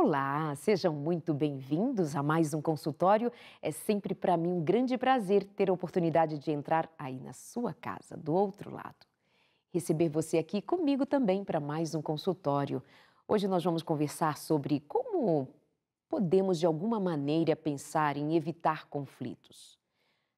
Olá, sejam muito bem-vindos a mais um consultório. É sempre para mim um grande prazer ter a oportunidade de entrar aí na sua casa, do outro lado. Receber você aqui comigo também para mais um consultório. Hoje nós vamos conversar sobre como podemos, de alguma maneira, pensar em evitar conflitos.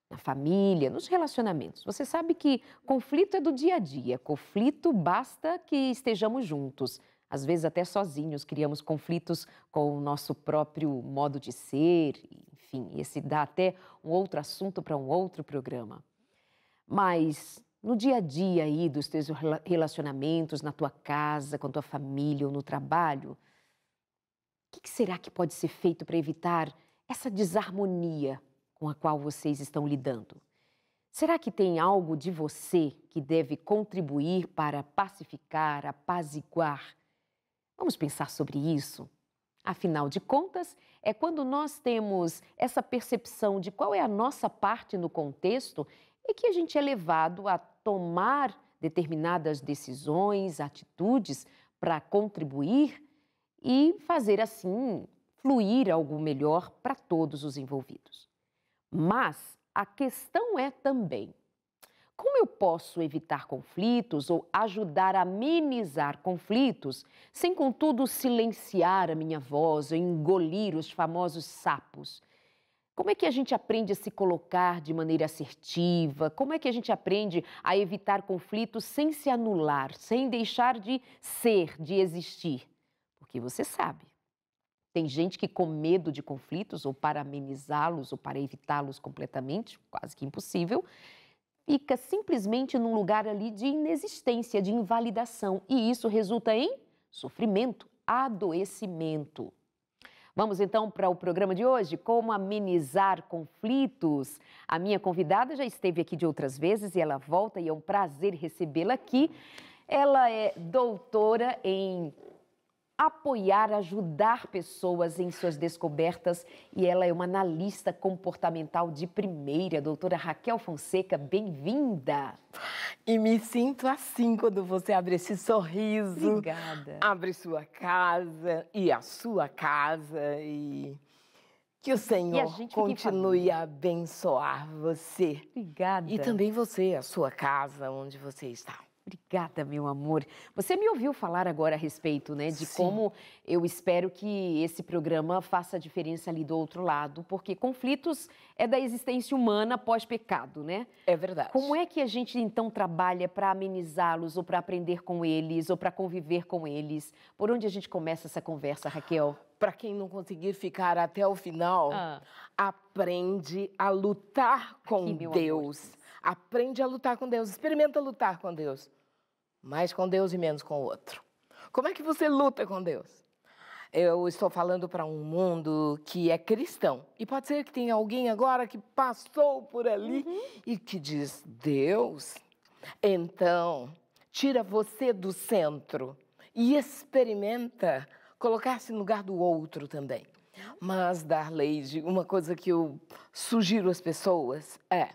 Na família, nos relacionamentos. Você sabe que conflito é do dia a dia. Conflito basta que estejamos juntos. Às vezes até sozinhos criamos conflitos com o nosso próprio modo de ser. Enfim, esse dá até um outro assunto para um outro programa. Mas no dia a dia aí dos teus relacionamentos, na tua casa, com a tua família ou no trabalho, o que será que pode ser feito para evitar essa desarmonia com a qual vocês estão lidando? Será que tem algo de você que deve contribuir para pacificar, apaziguar? Vamos pensar sobre isso? Afinal de contas, é quando nós temos essa percepção de qual é a nossa parte no contexto e que a gente é levado a tomar determinadas decisões, atitudes para contribuir e fazer assim fluir algo melhor para todos os envolvidos. Mas a questão é também, como eu posso evitar conflitos ou ajudar a amenizar conflitos sem, contudo, silenciar a minha voz ou engolir os famosos sapos? Como é que a gente aprende a se colocar de maneira assertiva? Como é que a gente aprende a evitar conflitos sem se anular, sem deixar de ser, de existir? Porque você sabe. Tem gente que, com medo de conflitos, ou para amenizá-los, ou para evitá-los completamente, quase que impossível, fica simplesmente num lugar ali de inexistência, de invalidação. E isso resulta em sofrimento, adoecimento. Vamos então para o programa de hoje, como amenizar conflitos. A minha convidada já esteve aqui de outras vezes e ela volta e é um prazer recebê-la aqui. Ela é doutora em apoiar, ajudar pessoas em suas descobertas e ela é uma analista comportamental de primeira. Doutora Raquel Fonseca, bem-vinda! E me sinto assim quando você abre esse sorriso. Obrigada. Abre sua casa e a sua casa e que o Senhor continue a abençoar você. Obrigada. E também você, a sua casa, onde você está. Obrigada, meu amor. Você me ouviu falar agora a respeito, né, de como eu espero que esse programa faça a diferença ali do outro lado, porque conflitos é da existência humana pós-pecado, né? É verdade. Como é que a gente, então, trabalha para amenizá-los, ou para aprender com eles, ou para conviver com eles? Por onde a gente começa essa conversa, Raquel? Para quem não conseguir ficar até o final, aprende a lutar com Deus. Amor. Aprende a lutar com Deus, experimenta lutar com Deus. Mais com Deus e menos com o outro. Como é que você luta com Deus? Eu estou falando para um mundo que é cristão. E pode ser que tenha alguém agora que passou por ali e que diz, Deus, então tira você do centro e experimenta colocar-se no lugar do outro também. Mas, Darleide, uma coisa que eu sugiro às pessoas é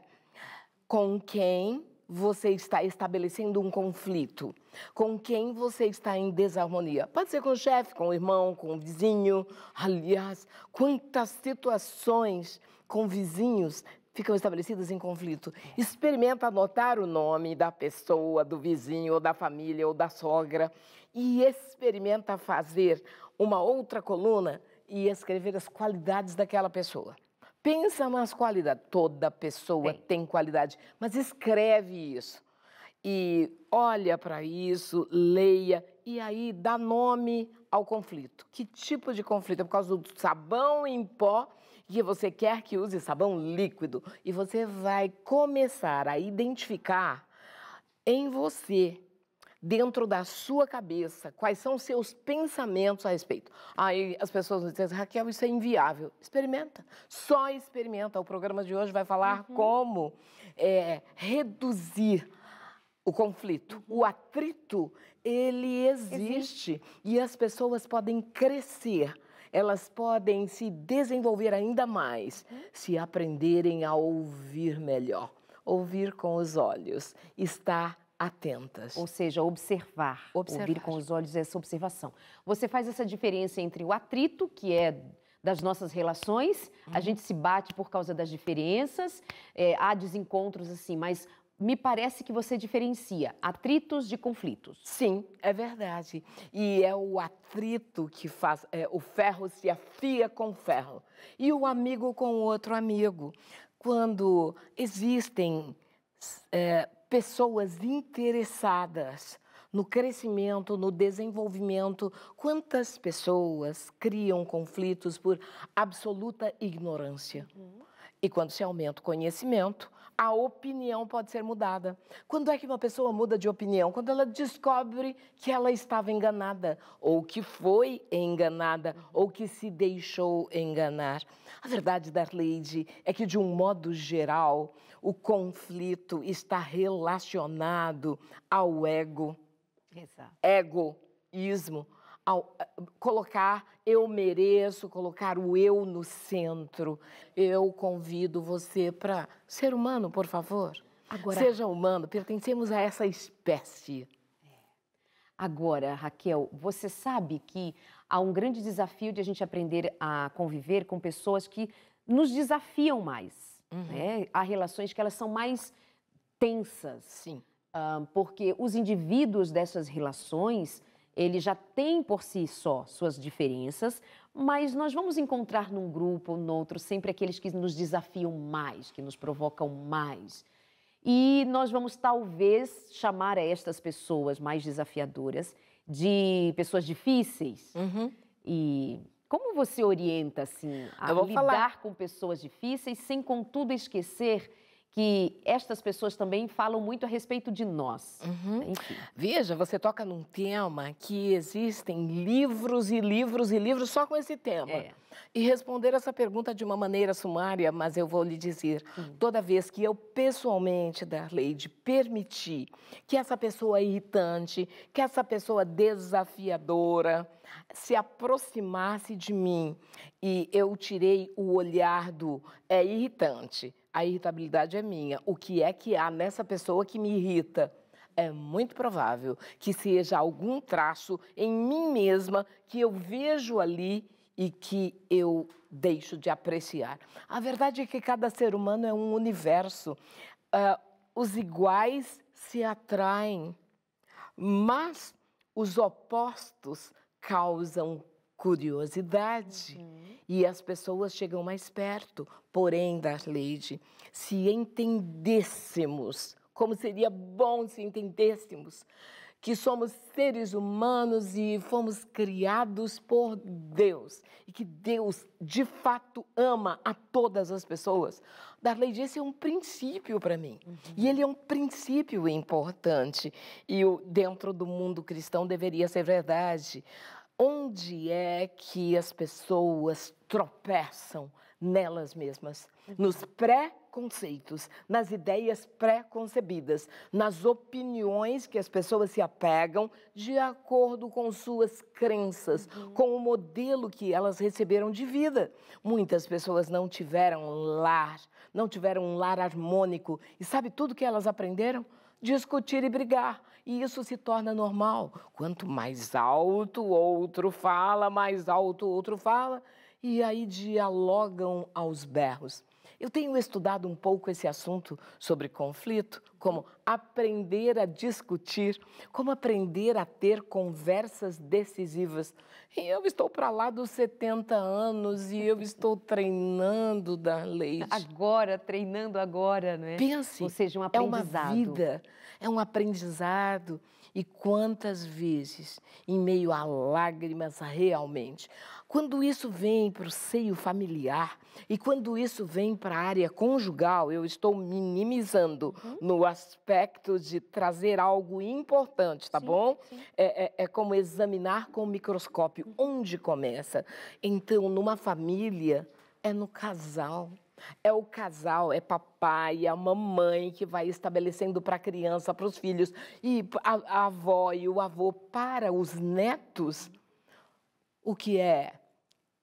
com quem você está estabelecendo um conflito, com quem você está em desarmonia. Pode ser com o chefe, com o irmão, com o vizinho. Aliás, quantas situações com vizinhos ficam estabelecidas em conflito. Experimenta anotar o nome da pessoa, do vizinho, ou da família, ou da sogra, e experimenta fazer uma outra coluna e escrever as qualidades daquela pessoa. Pensa nas qualidades. Toda pessoa tem qualidade, mas escreve isso. E olha para isso, leia, e aí dá nome ao conflito. Que tipo de conflito? É por causa do sabão em pó que você quer que use sabão líquido. E você vai começar a identificar em você, dentro da sua cabeça, quais são os seus pensamentos a respeito. Aí as pessoas vão dizer, Raquel, isso é inviável. Experimenta, só experimenta. O programa de hoje vai falar como reduzir o conflito. O atrito, ele existe. E as pessoas podem crescer, elas podem se desenvolver ainda mais, se aprenderem a ouvir melhor. Ouvir com os olhos, estar atentas. Ou seja, observar. Ouvir com os olhos essa observação. Você faz essa diferença entre o atrito, que é das nossas relações, a gente se bate por causa das diferenças, há desencontros assim, mas me parece que você diferencia atritos de conflitos. Sim, é verdade. E é o atrito que faz, o ferro se afia com ferro. E o amigo com o outro amigo. Quando existem pessoas interessadas no crescimento, no desenvolvimento, quantas pessoas criam conflitos por absoluta ignorância? E quando se aumenta o conhecimento, a opinião pode ser mudada. Quando é que uma pessoa muda de opinião? Quando ela descobre que ela estava enganada, ou que foi enganada, ou que se deixou enganar. A verdade, Darleide, é que, de um modo geral, o conflito está relacionado ao ego. Exato. Egoísmo. Ao colocar eu mereço, colocar o eu no centro. Eu convido você para ser humano, por favor. Agora, seja humano, pertencemos a essa espécie. Agora, Raquel, você sabe que há um grande desafio de a gente aprender a conviver com pessoas que nos desafiam mais. Né? Há relações que elas são mais tensas. Sim. Porque os indivíduos dessas relações, eles já têm por si só suas diferenças, mas nós vamos encontrar num grupo ou noutro sempre aqueles que nos desafiam mais, que nos provocam mais. E nós vamos talvez chamar a estas pessoas mais desafiadoras de pessoas difíceis. E como você orienta assim, a lidar com pessoas difíceis sem, contudo, esquecer que estas pessoas também falam muito a respeito de nós. Enfim. Veja, você toca num tema que existem livros e livros e livros só com esse tema. E responder essa pergunta de uma maneira sumária, mas eu vou lhe dizer, toda vez que eu pessoalmente, Darleide, permitir que essa pessoa irritante, que essa pessoa desafiadora se aproximasse de mim e eu tirei o olhar do irritante, a irritabilidade é minha. O que é que há nessa pessoa que me irrita? É muito provável que seja algum traço em mim mesma que eu vejo ali e que eu deixo de apreciar. A verdade é que cada ser humano é um universo. Os iguais se atraem, mas os opostos causam curiosidade. E as pessoas chegam mais perto. Porém, Darleide, se entendêssemos, como seria bom se entendêssemos, que somos seres humanos e fomos criados por Deus, e que Deus, de fato, ama a todas as pessoas. Darleide, esse é um princípio para mim, e ele é um princípio importante, e dentro do mundo cristão deveria ser verdade. Onde é que as pessoas tropeçam? Nelas mesmas, nos pré-conceitos, nas ideias pré-concebidas, nas opiniões que as pessoas se apegam de acordo com suas crenças, com o modelo que elas receberam de vida. Muitas pessoas não tiveram um lar harmônico. E sabe tudo que elas aprenderam? Discutir e brigar. E isso se torna normal. Quanto mais alto o outro fala, mais alto o outro fala, e aí dialogam aos berros. Eu tenho estudado um pouco esse assunto sobre conflito, como aprender a discutir, como aprender a ter conversas decisivas. E eu estou para lá dos 70 anos e eu estou treinando, Darleide. Treinando agora, não é? Pense, ou seja, um aprendizado. É uma vida, é um aprendizado. E quantas vezes, em meio a lágrimas realmente, quando isso vem para o seio familiar e quando isso vem para a área conjugal, eu estou minimizando no aspecto de trazer algo importante, tá bom? Sim. É como examinar com o microscópio onde começa. Então, numa família, é no casal. É o casal, é papai, é a mamãe que vai estabelecendo para a criança, para os filhos, e a avó e o avô para os netos, o que é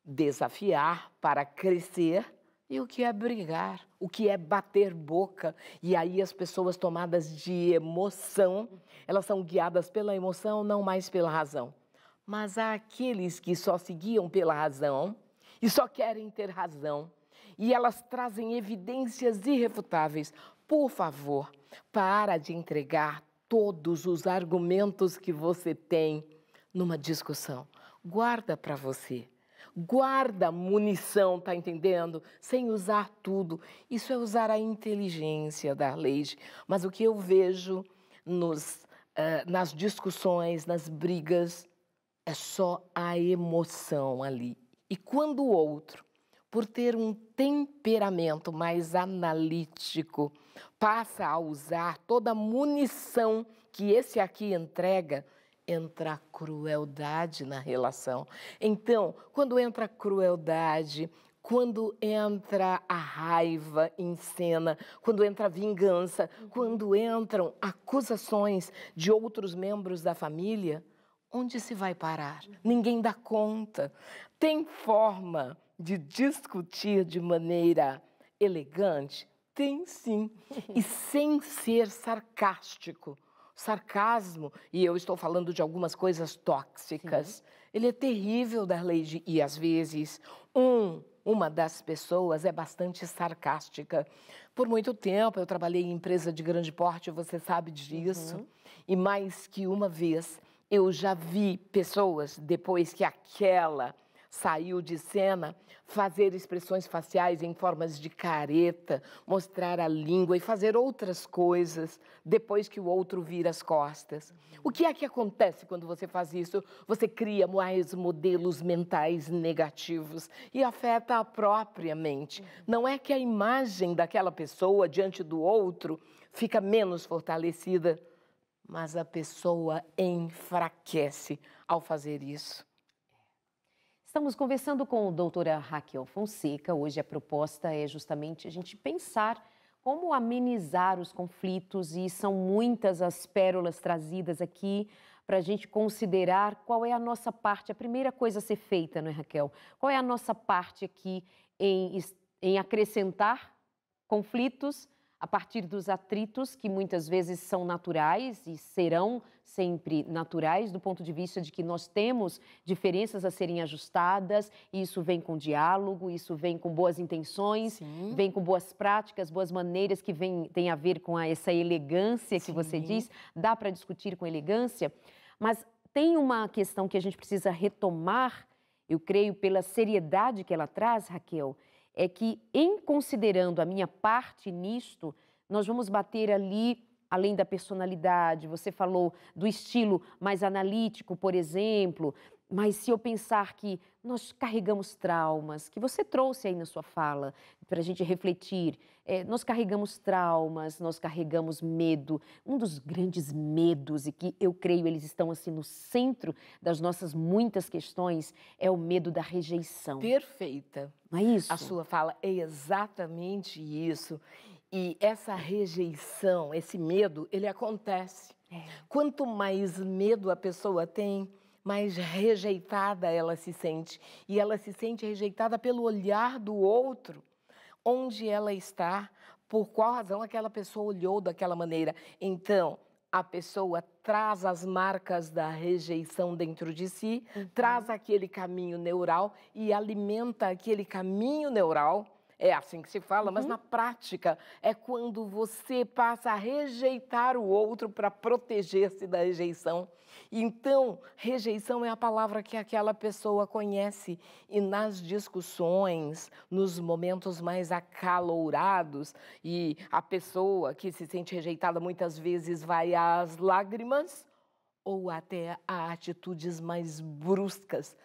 desafiar para crescer E o que é brigar, o que é bater boca. E aí as pessoas tomadas de emoção, elas são guiadas pela emoção, não mais pela razão. Mas há aqueles que só se guiam pela razão e só querem ter razão. E elas trazem evidências irrefutáveis. Por favor, para de entregar todos os argumentos que você tem numa discussão. Guarda para você. Guarda munição, tá entendendo? Sem usar tudo. Isso é usar a inteligência, Darleide. Mas o que eu vejo nas discussões, nas brigas, é só a emoção ali. E quando o outro, por ter um temperamento mais analítico, passa a usar toda a munição que esse aqui entrega, entra a crueldade na relação. Então, quando entra a crueldade, quando entra a raiva em cena, quando entra a vingança, quando entram acusações de outros membros da família, onde se vai parar? Ninguém dá conta. Tem forma de discutir de maneira elegante? Tem sim, e sem ser sarcástico. Sarcasmo, e eu estou falando de algumas coisas tóxicas, ele é terrível, Darleide, e às vezes uma das pessoas é bastante sarcástica. Por muito tempo eu trabalhei em empresa de grande porte, você sabe disso, e mais que uma vez eu já vi pessoas, depois que aquela saiu de cena, fazer expressões faciais em formas de careta, mostrar a língua e fazer outras coisas depois que o outro vira as costas. O que é que acontece quando você faz isso? Você cria mais modelos mentais negativos e afeta a própria mente. Não é que a imagem daquela pessoa diante do outro fica menos fortalecida, mas a pessoa enfraquece ao fazer isso. Estamos conversando com a doutora Raquel Fonseca. Hoje a proposta é justamente a gente pensar como amenizar os conflitos e são muitas as pérolas trazidas aqui para a gente considerar qual é a nossa parte, a primeira coisa a ser feita, não é, Raquel? Qual é a nossa parte aqui em acrescentar conflitos a partir dos atritos que muitas vezes são naturais e serão sempre naturais do ponto de vista de que nós temos diferenças a serem ajustadas, e isso vem com diálogo, isso vem com boas intenções, Sim. vem com boas práticas, boas maneiras que tem a ver com essa elegância que Sim. você diz, dá para discutir com elegância, mas tem uma questão que a gente precisa retomar, eu creio, pela seriedade que ela traz, Raquel, é que, em considerando a minha parte nisto, nós vamos bater ali, além da personalidade, você falou do estilo mais analítico, por exemplo, mas se eu pensar que nós carregamos traumas, que você trouxe aí na sua fala, para a gente refletir, nós carregamos traumas, nós carregamos medo. Um dos grandes medos, e que eu creio eles estão assim no centro das nossas muitas questões, é o medo da rejeição. Perfeita. Não é isso? A sua fala é exatamente isso. E essa rejeição, esse medo, ele acontece. Quanto mais medo a pessoa tem, mais rejeitada ela se sente. E ela se sente rejeitada pelo olhar do outro, onde ela está, por qual razão aquela pessoa olhou daquela maneira. Então, a pessoa traz as marcas da rejeição dentro de si, traz aquele caminho neural e alimenta aquele caminho neural. É assim que se fala, mas na prática é quando você passa a rejeitar o outro para proteger-se da rejeição. Então, rejeição é a palavra que aquela pessoa conhece e nas discussões, nos momentos mais acalorados, e a pessoa que se sente rejeitada muitas vezes vai às lágrimas ou até a atitudes mais bruscas.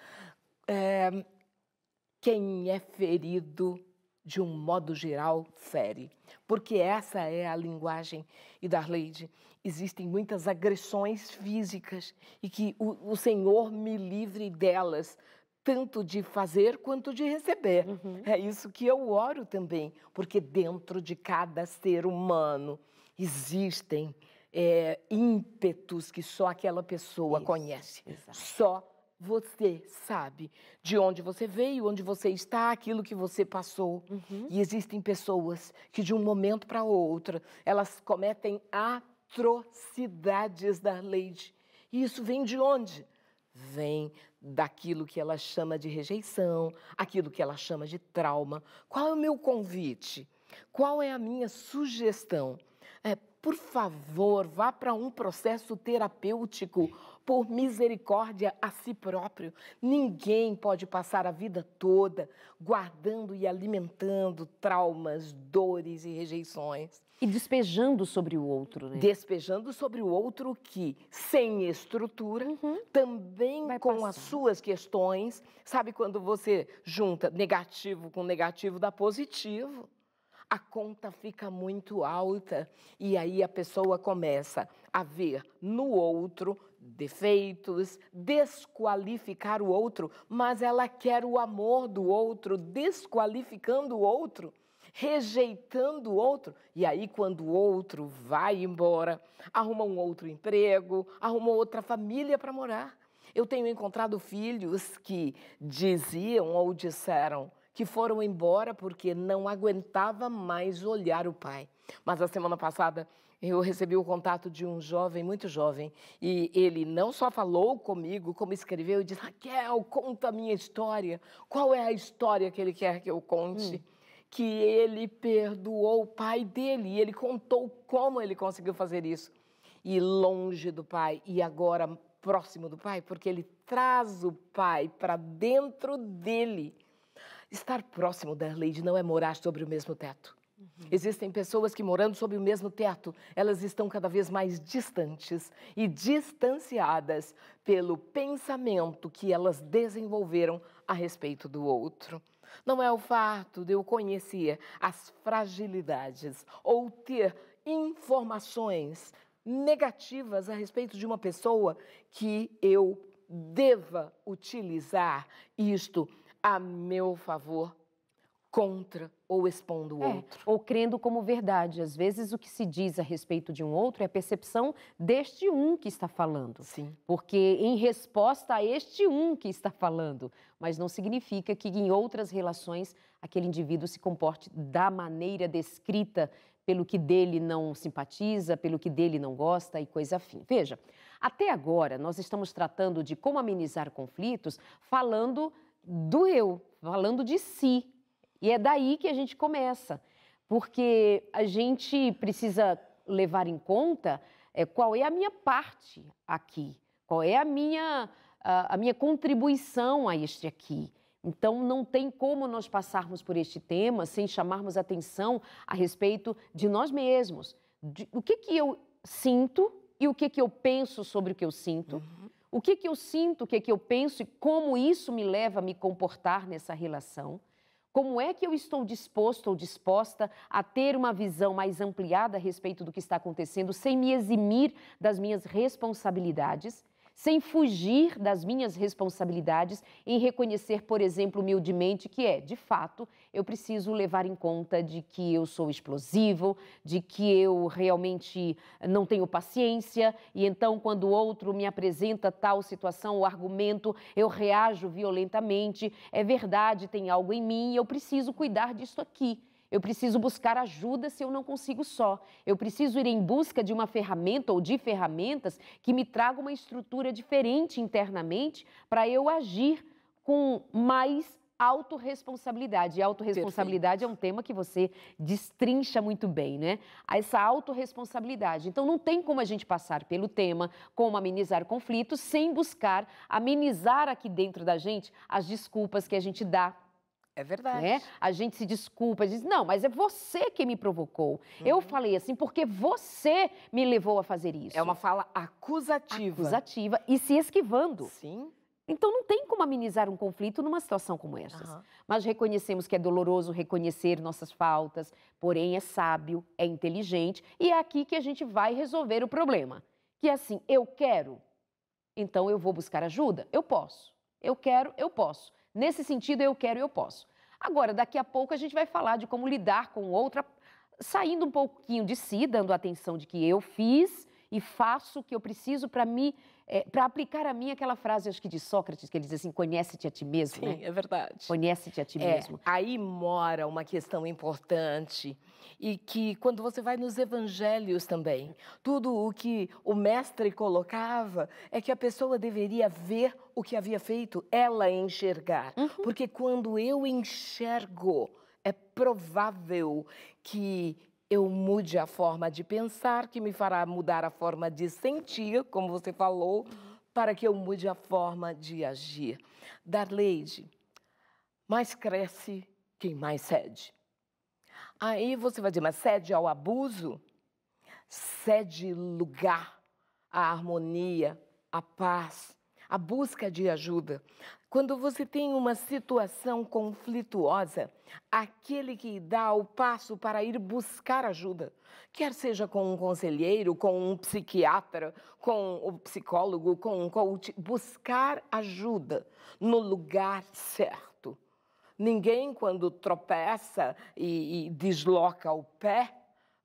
Quem é ferido, de um modo geral, fere. Porque essa é a linguagem. E, Darleide, existem muitas agressões físicas e que o Senhor me livre delas, tanto de fazer quanto de receber. É isso que eu oro também, porque dentro de cada ser humano existem ímpetos que só aquela pessoa conhece. Exato. Só você sabe de onde você veio, onde você está, aquilo que você passou. E existem pessoas que de um momento para outro, elas cometem atrocidades da lei. E isso vem de onde? Vem daquilo que ela chama de rejeição, aquilo que ela chama de trauma. Qual é o meu convite? Qual é a minha sugestão? Por favor, vá para um processo terapêutico por misericórdia a si próprio. Ninguém pode passar a vida toda guardando e alimentando traumas, dores e rejeições. E despejando sobre o outro, né? Despejando sobre o outro que, sem estrutura, também vai com as suas questões. Sabe quando você junta negativo com negativo dá positivo? A conta fica muito alta e aí a pessoa começa a ver no outro defeitos, desqualificar o outro, mas ela quer o amor do outro, desqualificando o outro, rejeitando o outro. E aí, quando o outro vai embora, arruma um outro emprego, arruma outra família para morar. Eu tenho encontrado filhos que diziam ou disseram que foram embora porque não aguentava mais olhar o pai. Mas a semana passada eu recebi o contato de um jovem, muito jovem, e ele não só falou comigo, como escreveu e disse: Raquel, conta a minha história. Qual é a história que ele quer que eu conte? Que ele perdoou o pai dele e ele contou como ele conseguiu fazer isso. E longe do pai e agora próximo do pai, porque ele traz o pai para dentro dele. Estar próximo da Arleide não é morar sobre o mesmo teto. Existem pessoas que, morando sob o mesmo teto, elas estão cada vez mais distantes e distanciadas pelo pensamento que elas desenvolveram a respeito do outro. Não é o fato de eu conhecer as fragilidades ou ter informações negativas a respeito de uma pessoa que eu deva utilizar isto a meu favor, contra ou expondo o outro. Ou crendo como verdade. Às vezes o que se diz a respeito de um outro é a percepção deste um que está falando. Sim. Porque em resposta a este um que está falando. Mas não significa que em outras relações aquele indivíduo se comporte da maneira descrita pelo que dele não simpatiza, pelo que dele não gosta e coisa afim. Veja, até agora nós estamos tratando de como amenizar conflitos falando do eu, falando de si. E é daí que a gente começa, porque a gente precisa levar em conta qual é a minha parte aqui, qual é a minha contribuição a este aqui. Então, não tem como nós passarmos por este tema sem chamarmos atenção a respeito de nós mesmos, o que eu sinto e o que eu penso sobre o que eu sinto. O que eu sinto, o que eu penso e como isso me leva a me comportar nessa relação. Como é que eu estou disposto ou disposta a ter uma visão mais ampliada a respeito do que está acontecendo, sem me eximir das minhas responsabilidades, sem fugir das minhas responsabilidades em reconhecer, por exemplo, humildemente que de fato, eu preciso levar em conta de que eu sou explosivo, de que eu realmente não tenho paciência e então quando o outro me apresenta tal situação ou argumento, eu reajo violentamente. É verdade, tem algo em mim e eu preciso cuidar disso aqui. Eu preciso buscar ajuda se eu não consigo só. Eu preciso ir em busca de uma ferramenta ou de ferramentas que me tragam uma estrutura diferente internamente para eu agir com mais autorresponsabilidade. E autorresponsabilidade é um tema que você destrincha muito bem, né? Essa autorresponsabilidade. Então, não tem como a gente passar pelo tema, como amenizar conflitos, sem buscar amenizar aqui dentro da gente as desculpas que a gente dá. É verdade. Né? A gente se desculpa, diz, não, mas é você que me provocou. Eu falei assim porque você me levou a fazer isso. É uma fala acusativa. Acusativa e se esquivando. Sim. Então não tem como amenizar um conflito numa situação como essa. Mas reconhecemos que é doloroso reconhecer nossas faltas, porém é sábio, é inteligente e é aqui que a gente vai resolver o problema. Que é assim, eu quero, então eu vou buscar ajuda? Eu posso. Eu quero, eu posso. Nesse sentido, eu quero e eu posso. Agora, daqui a pouco a gente vai falar de como lidar com outra, saindo um pouquinho de si, dando atenção de que eu fiz e faço o que eu preciso para aplicar a mim aquela frase, acho que de Sócrates, que ele diz assim, conhece-te a ti mesmo, Sim, né? é verdade. Conhece-te a ti mesmo. Aí mora uma questão importante e que quando você vai nos evangelhos também, tudo o que o mestre colocava é que a pessoa deveria ver o que havia feito, ela enxergar. Porque quando eu enxergo, é provável que eu mude a forma de pensar, que me fará mudar a forma de sentir, como você falou, para que eu mude a forma de agir. Darleide, mais cresce quem mais cede. Aí você vai dizer, mas cede ao abuso? Cede lugar à harmonia, à paz, à busca de ajuda. Quando você tem uma situação conflituosa, aquele que dá o passo para ir buscar ajuda, quer seja com um conselheiro, com um psiquiatra, com o psicólogo, com um coach, buscar ajuda no lugar certo. Ninguém, quando tropeça e desloca o pé,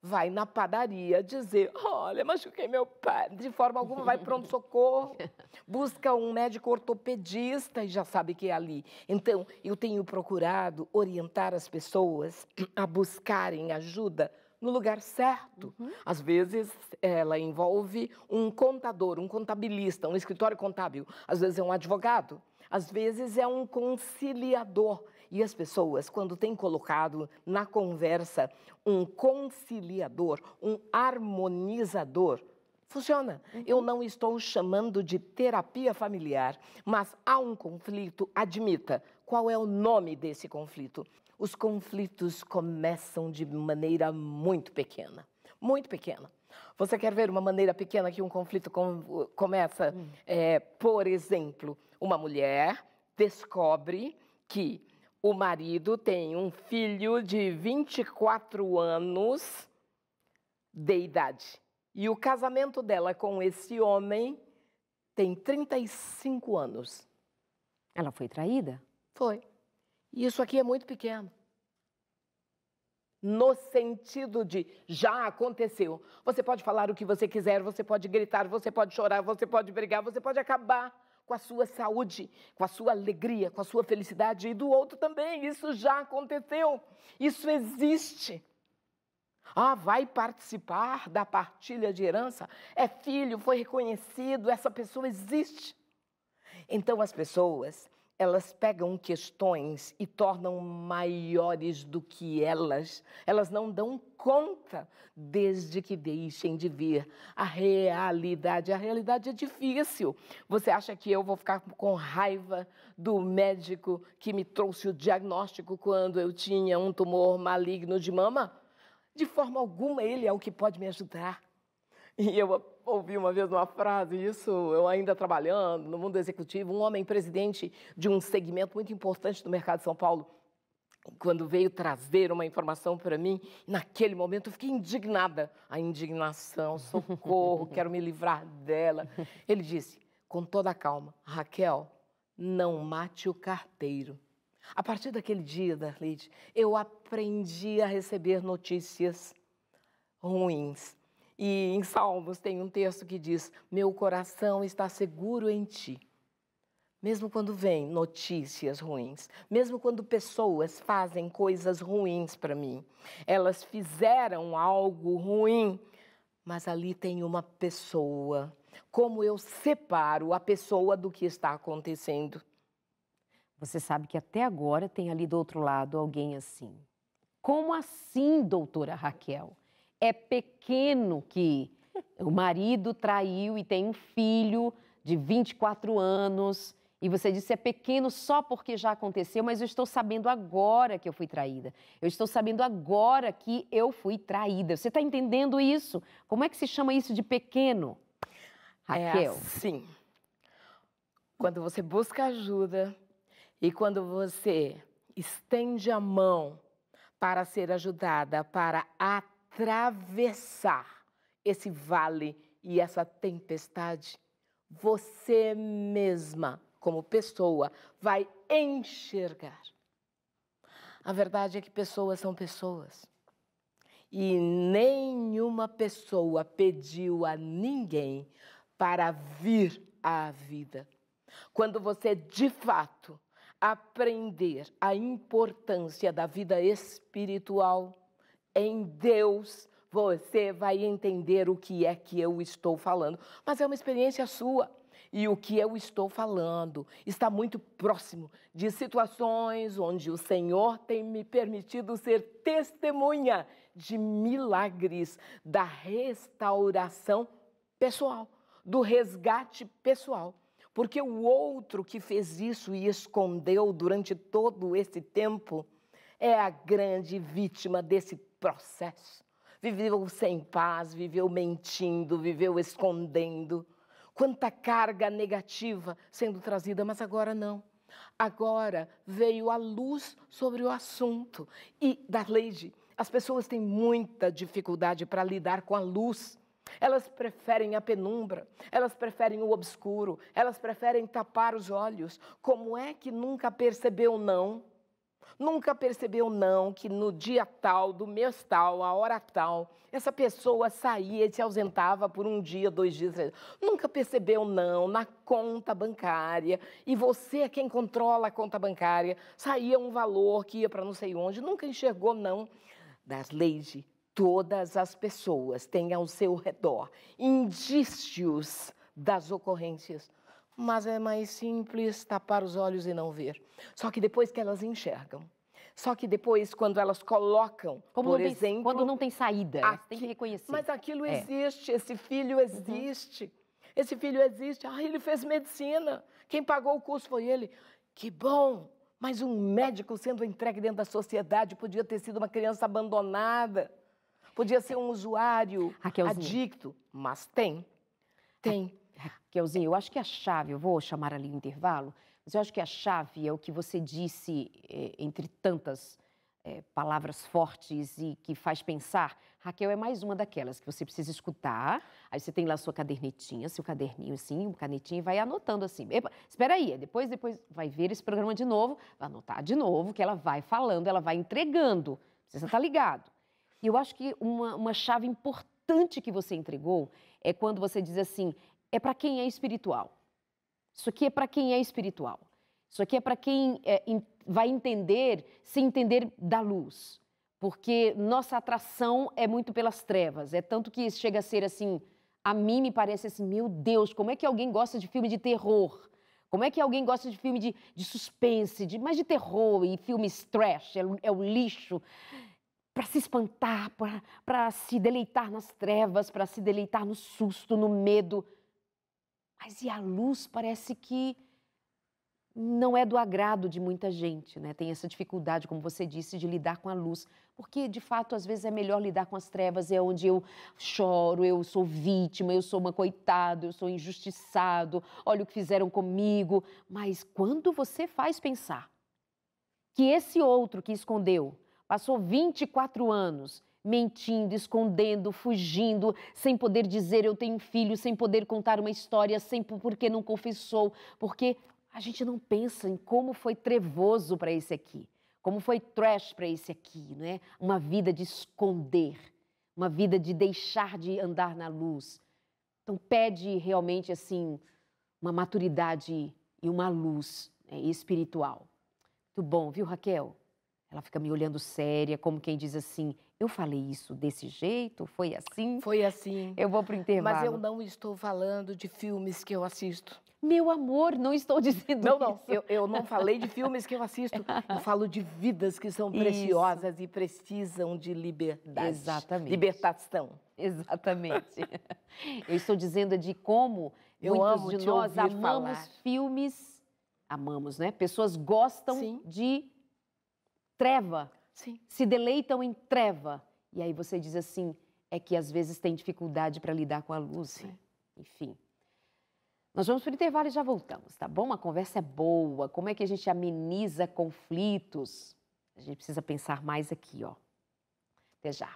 vai na padaria dizer, olha, machuquei meu pé. De forma alguma vai pronto-socorro, busca um médico ortopedista e já sabe que é ali. Então, eu tenho procurado orientar as pessoas a buscarem ajuda no lugar certo. Às vezes, ela envolve um contador, um contabilista, um escritório contábil. Às vezes é um advogado. Às vezes é um conciliador. E as pessoas, quando têm colocado na conversa um conciliador, um harmonizador, funciona. Eu não estou chamando de terapia familiar, mas há um conflito, admita. Qual é o nome desse conflito? Os conflitos começam de maneira muito pequena. Muito pequena. Você quer ver uma maneira pequena que um conflito começa? Por exemplo, uma mulher descobre que o marido tem um filho de 24 anos de idade. E o casamento dela com esse homem tem 35 anos. Ela foi traída? Foi. E isso aqui é muito pequeno. No sentido de já aconteceu. Você pode falar o que você quiser, você pode gritar, você pode chorar, você pode brigar, você pode acabar com a sua saúde, com a sua alegria, com a sua felicidade e do outro também. Isso já aconteceu. Isso existe. Vai participar da partilha de herança? É filho, foi reconhecido, essa pessoa existe. Então as pessoas, elas pegam questões e tornam maiores do que elas. Elas não dão conta desde que deixem de ver a realidade. A realidade é difícil. Você acha que eu vou ficar com raiva do médico que me trouxe o diagnóstico quando eu tinha um tumor maligno de mama? De forma alguma, ele é o que pode me ajudar. E eu ouvi uma vez uma frase, isso eu ainda trabalhando no mundo executivo, um homem presidente de um segmento muito importante do mercado de São Paulo, quando veio trazer uma informação para mim, naquele momento eu fiquei indignada. A indignação, socorro, quero me livrar dela. Ele disse, com toda a calma, Raquel, não mate o carteiro. A partir daquele dia, Darleide, eu aprendi a receber notícias ruins. E em Salmos tem um texto que diz, meu coração está seguro em ti. Mesmo quando vêm notícias ruins, mesmo quando pessoas fazem coisas ruins para mim, elas fizeram algo ruim, mas ali tem uma pessoa. Como eu separo a pessoa do que está acontecendo? Você sabe que até agora tem ali do outro lado alguém assim. Como assim, doutora Raquel? É pequeno que o marido traiu e tem um filho de 24 anos. E você disse é pequeno só porque já aconteceu, mas eu estou sabendo agora que eu fui traída. Eu estou sabendo agora que eu fui traída. Você está entendendo isso? Como é que se chama isso de pequeno, Raquel? É assim. Quando você busca ajuda e quando você estende a mão para ser ajudada, para atravessar esse vale e essa tempestade, você mesma, como pessoa, vai enxergar. A verdade é que pessoas são pessoas. E nenhuma pessoa pediu a ninguém para vir à vida. Quando você, de fato, aprender a importância da vida espiritual em Deus, você vai entender o que é que eu estou falando. Mas é uma experiência sua. E o que eu estou falando está muito próximo de situações onde o Senhor tem me permitido ser testemunha de milagres da restauração pessoal, do resgate pessoal. Porque o outro que fez isso e escondeu durante todo esse tempo é a grande vítima desse processo. Viveu sem paz, viveu mentindo, viveu escondendo. Quanta carga negativa sendo trazida, mas agora não. Agora veio a luz sobre o assunto. E, Darleide, as pessoas têm muita dificuldade para lidar com a luz. Elas preferem a penumbra, elas preferem o obscuro, elas preferem tapar os olhos. Como é que nunca percebeu não? Nunca percebeu não que no dia tal, do mês tal, a hora tal, essa pessoa saía e se ausentava por um dia, 2 dias, 3 dias. Nunca percebeu não na conta bancária, e você é quem controla a conta bancária, saía um valor que ia para não sei onde, nunca enxergou não. Darleide, todas as pessoas têm ao seu redor indícios das ocorrências. Mas é mais simples tapar os olhos e não ver. Só que depois que elas enxergam, só que depois quando elas colocam, por exemplo... Quando não tem saída, tem que reconhecer. Mas aquilo existe, esse filho existe. Esse filho existe. Ah, ele fez medicina. Quem pagou o curso foi ele. Que bom! Mas um médico sendo entregue dentro da sociedade podia ter sido uma criança abandonada. Podia ser um usuário adicto. Mas tem. Raquelzinha, eu acho que a chave, eu vou chamar ali o intervalo, mas eu acho que a chave é o que você disse, entre tantas palavras fortes e que faz pensar. Raquel é mais uma daquelas que você precisa escutar, aí você tem lá sua cadernetinha, seu caderninho assim, uma canetinha e vai anotando assim. Epa, espera aí, depois vai ver esse programa de novo, vai anotar de novo, que ela vai falando, ela vai entregando, precisa estar ligado. E eu acho que uma chave importante que você entregou é quando você diz assim, é para quem é espiritual. Isso aqui é para quem é espiritual. Isso aqui é para quem vai entender, se entender da luz. Porque nossa atração é muito pelas trevas. É tanto que chega a ser assim, a mim me parece assim, meu Deus, como é que alguém gosta de filme de terror? Como é que alguém gosta de filme de suspense, mas de terror e filmes trash, é o lixo? Para se espantar, para se deleitar nas trevas, para se deleitar no susto, no medo. Mas e a luz parece que não é do agrado de muita gente, né? Tem essa dificuldade, como você disse, de lidar com a luz. Porque, de fato, às vezes é melhor lidar com as trevas, é onde eu choro, eu sou vítima, eu sou uma coitada, eu sou injustiçado, olha o que fizeram comigo. Mas quando você faz pensar que esse outro que escondeu passou 24 anos mentindo, escondendo, fugindo, sem poder dizer eu tenho filho, sem poder contar uma história, porque não confessou, porque a gente não pensa em como foi trevoso para esse aqui, como foi trash para esse aqui, né? Uma vida de esconder, uma vida de deixar de andar na luz. Então pede realmente assim uma maturidade e uma luz, né, espiritual. Muito bom, viu, Raquel? Ela fica me olhando séria, como quem diz assim, eu falei isso desse jeito? Foi assim? Foi assim. Eu vou para o intervalo. Mas eu não estou falando de filmes que eu assisto. Meu amor, não estou dizendo isso. Não, eu não falei de filmes que eu assisto. Eu falo de vidas que são preciosas e precisam de liberdade. Exatamente. Libertação. Exatamente. Eu estou dizendo de como muitos de nós amamos filmes, amamos, né? Pessoas gostam de treva, se deleitam em treva. E aí você diz assim, é que às vezes tem dificuldade para lidar com a luz. Né? Enfim. Nós vamos para o intervalo e já voltamos, tá bom? A conversa é boa. Como é que a gente ameniza conflitos? A gente precisa pensar mais aqui, ó. Até já.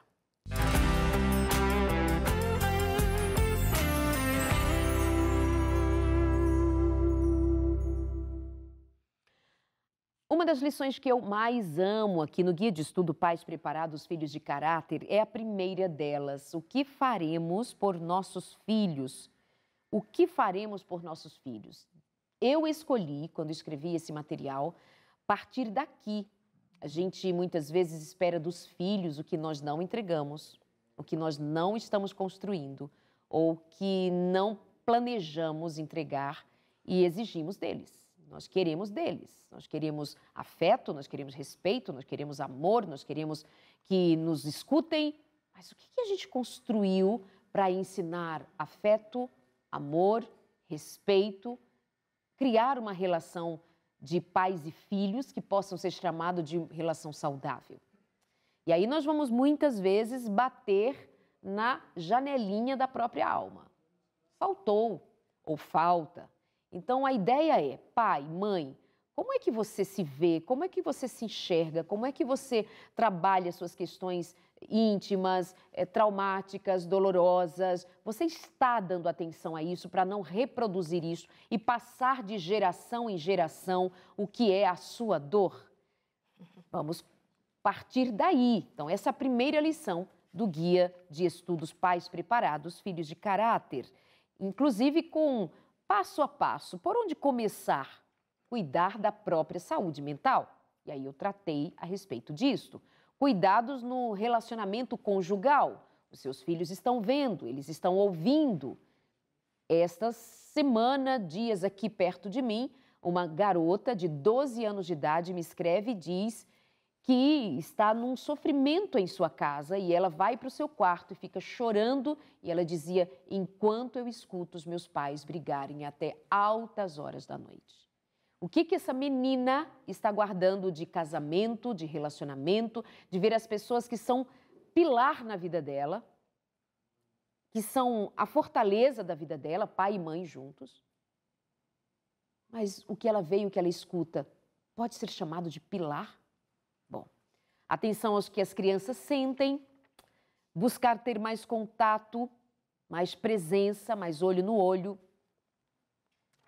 Uma das lições que eu mais amo aqui no Guia de Estudo Pais Preparados, Filhos de Caráter é a primeira delas. O que faremos por nossos filhos? O que faremos por nossos filhos? Eu escolhi, quando escrevi esse material, partir daqui. A gente muitas vezes espera dos filhos o que nós não entregamos, o que nós não estamos construindo, ou que não planejamos entregar e exigimos deles. Nós queremos deles, nós queremos afeto, nós queremos respeito, nós queremos amor, nós queremos que nos escutem. Mas o que a gente construiu para ensinar afeto, amor, respeito, criar uma relação de pais e filhos que possam ser chamados de relação saudável? E aí nós vamos muitas vezes bater na janelinha da própria alma. Faltou ou falta. Então, a ideia é, pai, mãe, como é que você se vê? Como é que você se enxerga? Como é que você trabalha suas questões íntimas, traumáticas, dolorosas? Você está dando atenção a isso para não reproduzir isso e passar de geração em geração o que é a sua dor? Vamos partir daí. Então, essa é a primeira lição do Guia de Estudos Pais Preparados, Filhos de Caráter. Inclusive com passo a passo, por onde começar? Cuidar da própria saúde mental. E aí eu tratei a respeito disto. Cuidados no relacionamento conjugal. Os seus filhos estão vendo, eles estão ouvindo. Esta semana, dias aqui perto de mim, uma garota de 12 anos de idade me escreve e diz que está num sofrimento em sua casa e ela vai para o seu quarto e fica chorando e ela dizia, enquanto eu escuto os meus pais brigarem até altas horas da noite. O que essa menina está guardando de casamento, de relacionamento, de ver as pessoas que são pilar na vida dela, que são a fortaleza da vida dela, pai e mãe juntos? Mas o que ela vê e o que ela escuta pode ser chamado de pilar? Bom, atenção aos que as crianças sentem, buscar ter mais contato, mais presença, mais olho no olho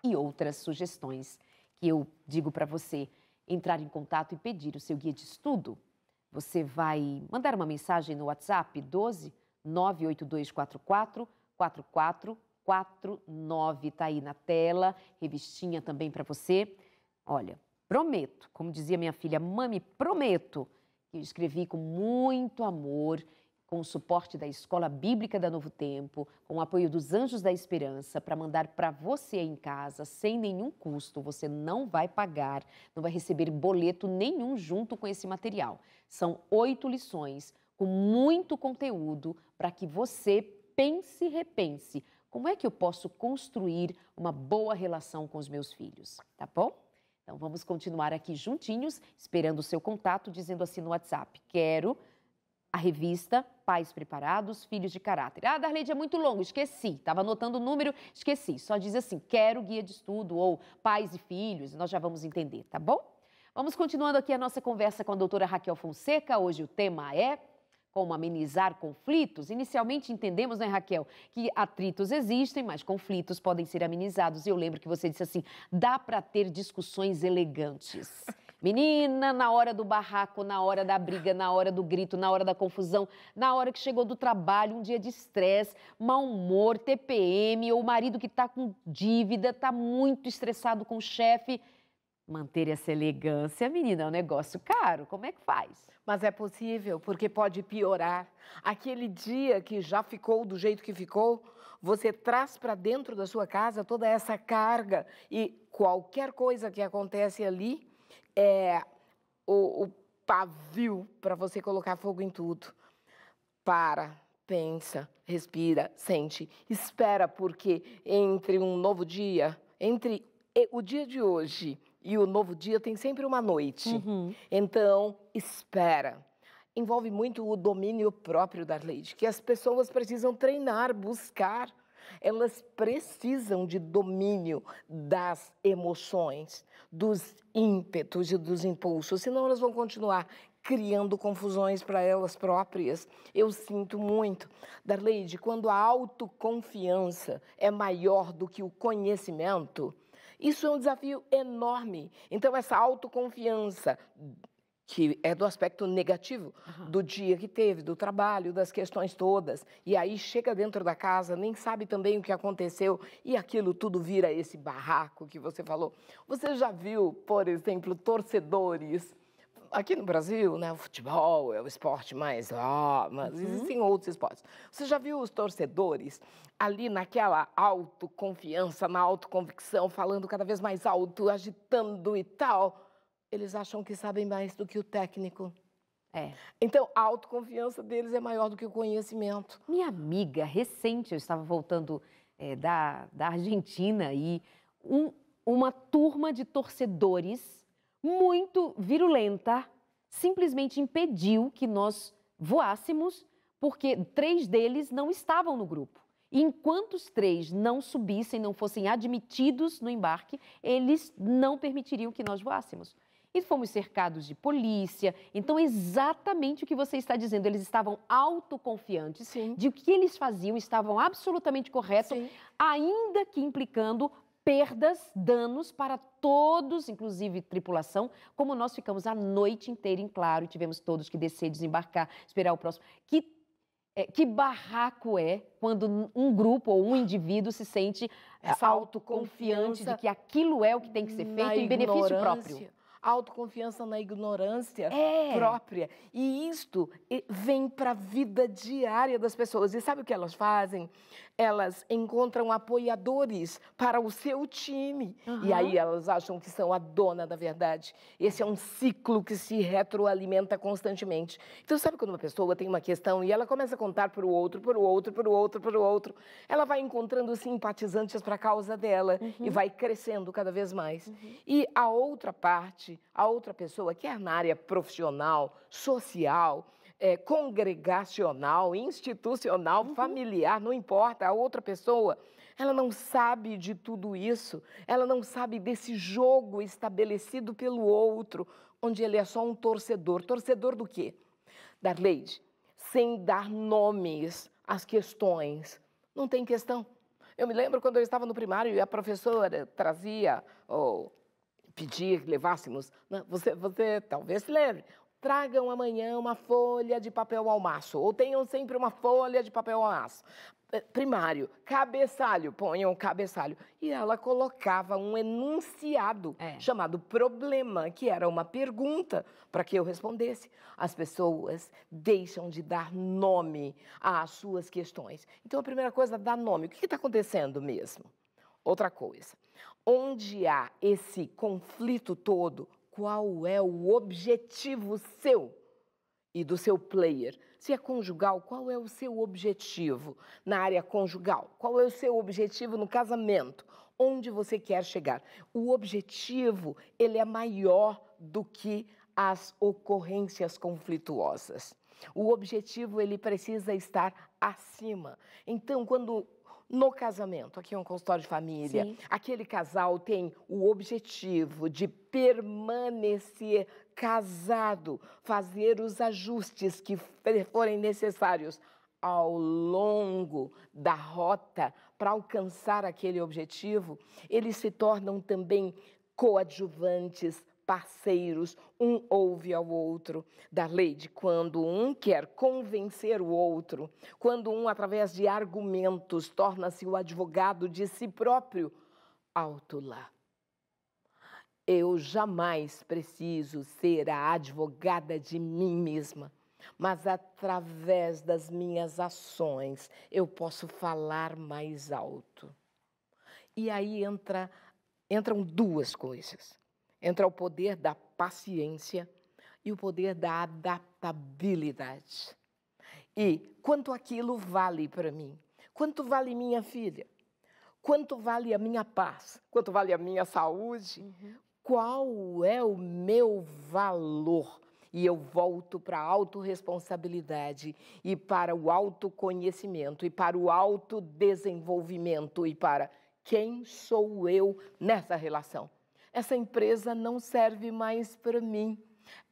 e outras sugestões que eu digo para você entrar em contato e pedir o seu guia de estudo. Você vai mandar uma mensagem no WhatsApp 12 98244 4449, está aí na tela, revistinha também para você. Olha, prometo, como dizia minha filha, mami, prometo que eu escrevi com muito amor, com o suporte da Escola Bíblica da Novo Tempo, com o apoio dos Anjos da Esperança, para mandar para você em casa, sem nenhum custo. Você não vai pagar, não vai receber boleto nenhum junto com esse material. São 8 lições com muito conteúdo para que você pense e repense. Como é que eu posso construir uma boa relação com os meus filhos? Tá bom? Então, vamos continuar aqui juntinhos, esperando o seu contato, dizendo assim no WhatsApp, quero a revista Pais Preparados, Filhos de Caráter. Ah, Darleide, é muito longo, esqueci. Estava anotando o número, esqueci. Só diz assim, quero guia de estudo ou pais e filhos, nós já vamos entender, tá bom? Vamos continuando aqui a nossa conversa com a doutora Raquel Fonseca. Hoje o tema é como amenizar conflitos. Inicialmente entendemos, né, Raquel, que atritos existem, mas conflitos podem ser amenizados. E eu lembro que você disse assim, dá para ter discussões elegantes. Menina, na hora do barraco, na hora da briga, na hora do grito, na hora da confusão, na hora que chegou do trabalho, um dia de estresse, mau humor, TPM, ou o marido que está com dívida, está muito estressado com o chefe. Manter essa elegância, menina, é um negócio caro. Como é que faz? Mas é possível, porque pode piorar. Aquele dia que já ficou do jeito que ficou, você traz para dentro da sua casa toda essa carga e qualquer coisa que acontece ali é o pavio para você colocar fogo em tudo. Para, pensa, respira, sente, espera, porque entre um novo dia, entre o dia de hoje e o novo dia tem sempre uma noite. Uhum. Então, espera. Envolve muito o domínio próprio, Darleide, que as pessoas precisam treinar, buscar. Elas precisam de domínio das emoções, dos ímpetos e dos impulsos, senão elas vão continuar criando confusões para elas próprias. Eu sinto muito, Darleide, quando a autoconfiança é maior do que o conhecimento, Isso é um desafio enorme. Então, essa autoconfiança, que é do aspecto negativo do dia que teve, do trabalho, das questões todas, e aí chega dentro da casa, nem sabe também o que aconteceu, e aquilo tudo vira esse barraco que você falou. Você já viu, por exemplo, torcedores... Aqui no Brasil, né, o futebol é o esporte mais... mas existem outros esportes. Você já viu os torcedores ali naquela autoconfiança, na autoconvicção, falando cada vez mais alto, agitando e tal? Eles acham que sabem mais do que o técnico. Então, a autoconfiança deles é maior do que o conhecimento. Minha amiga, recente, eu estava voltando da Argentina e uma turma de torcedores muito virulenta simplesmente impediu que nós voássemos porque 3 deles não estavam no grupo. E enquanto os 3 não subissem, não fossem admitidos no embarque, eles não permitiriam que nós voássemos. E fomos cercados de polícia. Então, exatamente o que você está dizendo, eles estavam autoconfiantes de o que eles faziam, estavam absolutamente corretos, ainda que implicando perdas, danos para todos, inclusive tripulação, como nós ficamos a noite inteira em claro, tivemos todos que descer, desembarcar, esperar o próximo. Que barraco é quando um grupo ou um indivíduo se sente autoconfiante de que aquilo é o que tem que ser feito em benefício próprio. Autoconfiança na ignorância própria. E isto vem para a vida diária das pessoas. E sabe o que elas fazem? Elas encontram apoiadores para o seu time. E aí elas acham que são a dona da verdade. Esse é um ciclo que se retroalimenta constantemente. Então, sabe quando uma pessoa tem uma questão e ela começa a contar para o outro, para o outro, para o outro, para o outro, ela vai encontrando simpatizantes para a causa dela e vai crescendo cada vez mais. E a outra parte, a outra pessoa, quer na área profissional, social, congregacional, institucional, familiar, não importa, a outra pessoa, ela não sabe de tudo isso, ela não sabe desse jogo estabelecido pelo outro, onde ele é só um torcedor. Torcedor do quê? Darleide, sem dar nomes às questões. Não tem questão. Eu me lembro quando eu estava no primário e a professora trazia, ou pedia que levássemos, você talvez se lembre, tragam amanhã uma folha de papel ao maço, ou tenham sempre uma folha de papel ao maço. Primário, cabeçalho, ponham cabeçalho. E ela colocava um enunciado chamado problema, que era uma pergunta para que eu respondesse. As pessoas deixam de dar nome às suas questões. Então, a primeira coisa, dá nome. O que está acontecendo mesmo? Outra coisa, onde há esse conflito todo, qual é o objetivo seu e do seu player? Se é conjugal, qual é o seu objetivo na área conjugal? Qual é o seu objetivo no casamento? Onde você quer chegar? O objetivo, ele é maior do que as ocorrências conflituosas. O objetivo, ele precisa estar acima. Então, quando no casamento, aqui é um consultório de família, aquele casal tem o objetivo de permanecer casado, fazer os ajustes que forem necessários ao longo da rota para alcançar aquele objetivo, eles se tornam também coadjuvantes, parceiros, um ouve ao outro. Darleide, quando um quer convencer o outro, quando um, através de argumentos, torna-se o advogado de si próprio, alto lá. Eu jamais preciso ser a advogada de mim mesma, mas através das minhas ações eu posso falar mais alto. E aí entram 2 coisas. Entra o poder da paciência e o poder da adaptabilidade. E quanto aquilo vale para mim? Quanto vale minha filha? Quanto vale a minha paz? Quanto vale a minha saúde? Qual é o meu valor? E eu volto para a autorresponsabilidade e para o autoconhecimento e para o autodesenvolvimento e para quem sou eu nessa relação. Essa empresa não serve mais para mim.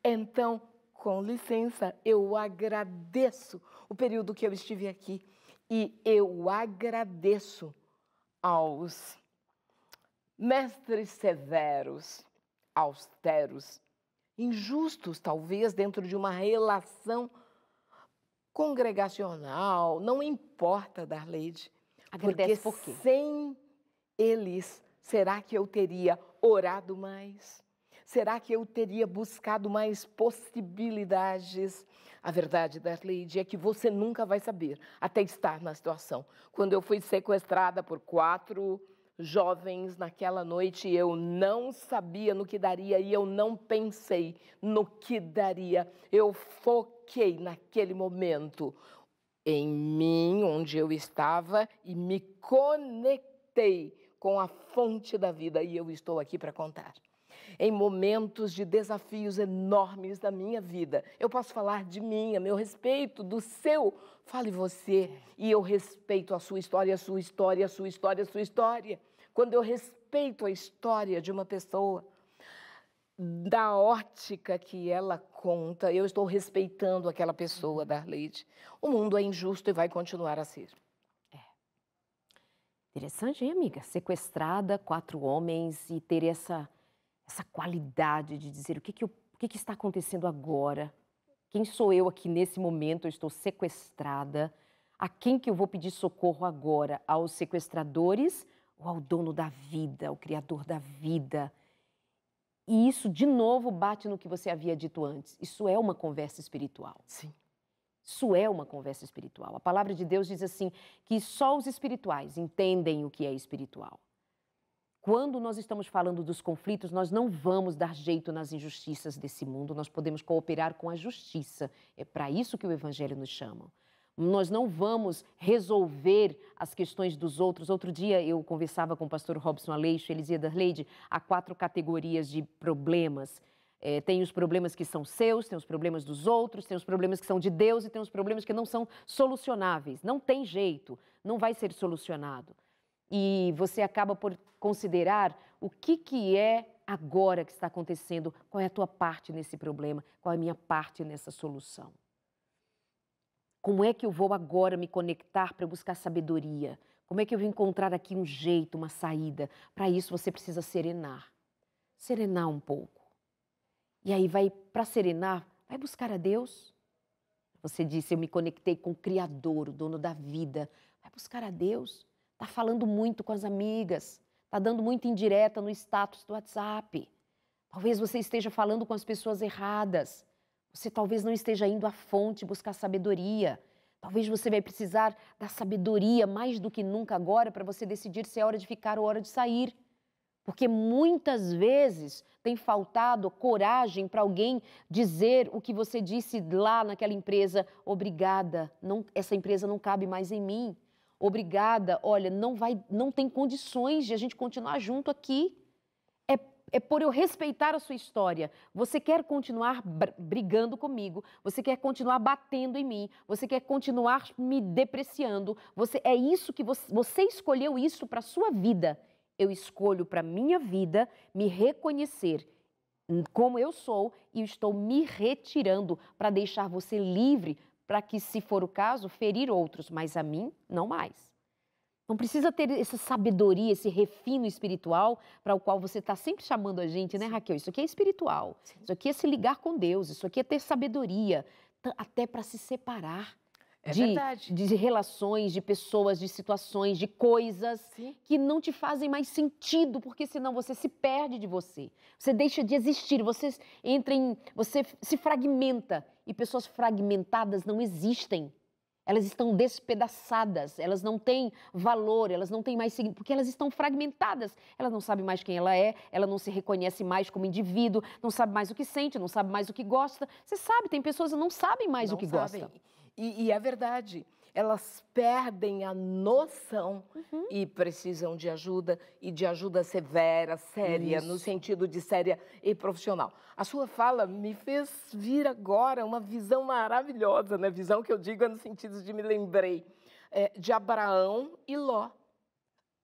Então, com licença, eu agradeço o período que eu estive aqui e eu agradeço aos mestres severos, austeros, injustos talvez dentro de uma relação congregacional, não importa, Darleide, Agradece por quê? Sem eles, será que eu teria orado mais? Será que eu teria buscado mais possibilidades? A verdade, Darleide, é que você nunca vai saber, até estar na situação. Quando eu fui sequestrada por 4 jovens naquela noite, eu não sabia no que daria e eu não pensei no que daria. Eu foquei naquele momento em mim, onde eu estava, e me conectei com a fonte da vida, e eu estou aqui para contar. Em momentos de desafios enormes da minha vida, eu posso falar de mim, a meu respeito, do seu, fale você, e eu respeito a sua história, a sua história, a sua história, a sua história. Quando eu respeito a história de uma pessoa, da ótica que ela conta, eu estou respeitando aquela pessoa, Darleide. O mundo é injusto e vai continuar a ser. Interessante, hein, amiga? Sequestrada, 4 homens e ter essa qualidade de dizer o que está acontecendo agora? Quem sou eu aqui nesse momento? Eu estou sequestrada. A quem que eu vou pedir socorro agora? Aos sequestradores ou ao dono da vida, ao Criador da vida? E isso, de novo, bate no que você havia dito antes. Isso é uma conversa espiritual. Sim. Isso é uma conversa espiritual. A palavra de Deus diz assim, que só os espirituais entendem o que é espiritual. Quando nós estamos falando dos conflitos, nós não vamos dar jeito nas injustiças desse mundo, nós podemos cooperar com a justiça. É para isso que o Evangelho nos chama. Nós não vamos resolver as questões dos outros. Outro dia eu conversava com o pastor Robson Aleixo, ele dizia, Darleide, há 4 categorias de problemas. Tem os problemas que são seus, tem os problemas dos outros, tem os problemas que são de Deus e tem os problemas que não são solucionáveis. Não tem jeito, não vai ser solucionado. E você acaba por considerar o que é agora que está acontecendo, qual é a tua parte nesse problema, qual é a minha parte nessa solução. Como é que eu vou agora me conectar para buscar sabedoria? Como é que eu vou encontrar aqui um jeito, uma saída? Para isso você precisa serenar. Serenar um pouco. E aí para serenar, vai buscar a Deus. Você disse, eu me conectei com o Criador, o dono da vida. Vai buscar a Deus. Está falando muito com as amigas. Está dando muita indireta no status do WhatsApp. Talvez você esteja falando com as pessoas erradas. Você talvez não esteja indo à fonte buscar sabedoria. Talvez você vai precisar da sabedoria mais do que nunca agora para você decidir se é hora de ficar ou hora de sair. Porque muitas vezes tem faltado coragem para alguém dizer o que você disse lá naquela empresa. Obrigada, essa empresa não cabe mais em mim. Obrigada, olha, não tem condições de a gente continuar junto aqui. É por eu respeitar a sua história. Você quer continuar brigando comigo, você quer continuar batendo em mim, você quer continuar me depreciando. É isso que você escolheu isso para a sua vida. Eu escolho para a minha vida me reconhecer como eu sou e estou me retirando para deixar você livre para que, se for o caso, ferir outros, mas a mim, não mais. Não precisa ter essa sabedoria, esse refino espiritual para o qual você está sempre chamando a gente, né, Raquel? Isso aqui é espiritual, isso aqui é se ligar com Deus, isso aqui é ter sabedoria, até para se separar de relações, de pessoas, de situações, de coisas que não te fazem mais sentido, porque senão você se perde de você. Você deixa de existir, você se fragmenta e pessoas fragmentadas não existem. Elas estão despedaçadas, elas não têm valor, elas não têm mais significado, porque elas estão fragmentadas. Ela não sabe mais quem ela não se reconhece mais como indivíduo, não sabe mais o que sente, não sabe mais o que gosta. Você sabe, tem pessoas que não sabem mais o que gostam. E é verdade, elas perdem a noção e precisam de ajuda, e de ajuda severa, séria, no sentido de séria e profissional. A sua fala me fez vir agora uma visão maravilhosa, né? Visão que eu digo é no sentido de me lembrei de Abraão e Ló.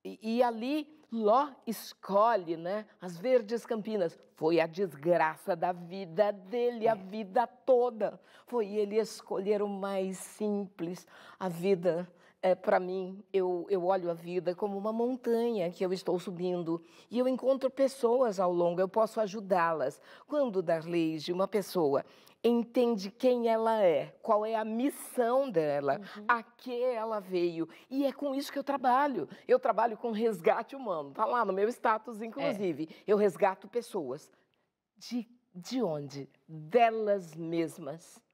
E ali Ló escolhe, né, as verdes campinas. Foi a desgraça da vida dele, a vida toda. Foi ele escolher o mais simples, a vida para mim, eu olho a vida como uma montanha que eu estou subindo e eu encontro pessoas ao longo, eu posso ajudá-las. Quando, Darleide, uma pessoa entende quem ela é, qual é a missão dela, a que ela veio, e é com isso que eu trabalho. Eu trabalho com resgate humano, está lá no meu status, inclusive. Eu resgato pessoas. De onde? Delas mesmas.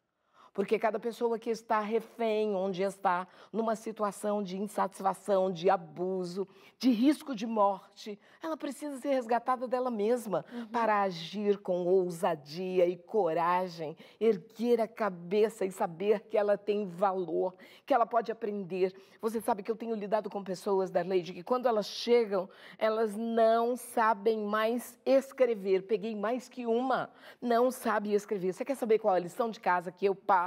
Porque cada pessoa que está refém, onde está, numa situação de insatisfação, de abuso, de risco de morte, ela precisa ser resgatada dela mesma para agir com ousadia e coragem, erguer a cabeça e saber que ela tem valor, que ela pode aprender. Você sabe que eu tenho lidado com pessoas, Darleide, que quando elas chegam, elas não sabem mais escrever. Peguei mais que uma, não sabe escrever. Você quer saber qual é a lição de casa que eu passo